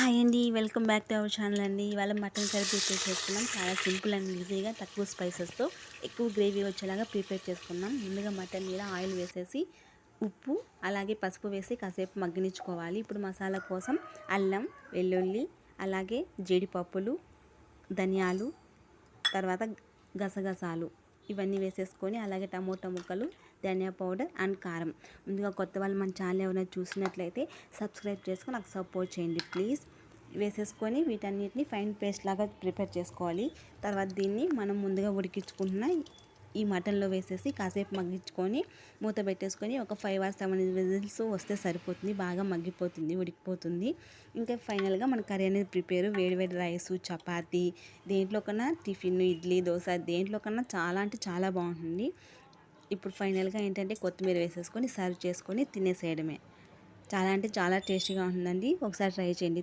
Hi అండి, welcome back to our channel అండి. ఇవాళ మటన్ కర్రీ ప్రిపేర్ చేసుకున్నాం. చాలా సింపుల్ అండ్ ఈజీగా తక్కువ స్పైసెస్తో ఎక్కువ గ్రేవీ వచ్చేలాగా ప్రిపేర్ చేసుకున్నాం. ముందుగా మటన్ మీద ఆయిల్ వేసేసి ఉప్పు అలాగే పసుపు వేసి కాసేపు మగ్గనిచ్చుకోవాలి. ఇప్పుడు మసాలా కోసం అల్లం, వెల్లుల్లి, అలాగే జీడిపప్పులు, ధనియాలు, తర్వాత గసగసాలు ఇవన్నీ వేసేసుకొని అలాగే టమోటా ముక్కలు, ధనియా పౌడర్ అండ్ కారం. ముందుగా కొత్త వాళ్ళు మన ఛానల్ ఎవరైనా చూసినట్లయితే సబ్స్క్రైబ్ చేసుకొని నాకు సపోర్ట్ చేయండి ప్లీజ్. వేసేసుకొని వీటన్నిటిని ఫైన్ పేస్ట్ లాగా ప్రిపేర్ చేసుకోవాలి. తర్వాత దీన్ని మనం ముందుగా ఉడికించుకుంటున్న ఈ మటన్లో వేసేసి కాసేపు మగ్గించుకొని మూత పెట్టేసుకొని ఒక 5 or 7 విజిల్స్ వస్తే సరిపోతుంది. బాగా మగ్గిపోతుంది, ఉడికిపోతుంది. ఇంకా ఫైనల్గా మన కర్రీ అనేది ప్రిపేర్. వేడివేడి రైసు, చపాతీ, దేంట్లో కన్నా టిఫిన్, ఇడ్లీ, దోశ దేంట్లో కన్నా చాలా అంటే చాలా బాగుంటుంది. ఇప్పుడు ఫైనల్గా ఏంటంటే కొత్తిమీర వేసేసుకొని సర్వ్ చేసుకొని తినేసేయడమే. చాలా అంటే చాలా టేస్టీగా ఉంటుందండి. ఒకసారి ట్రై చేయండి.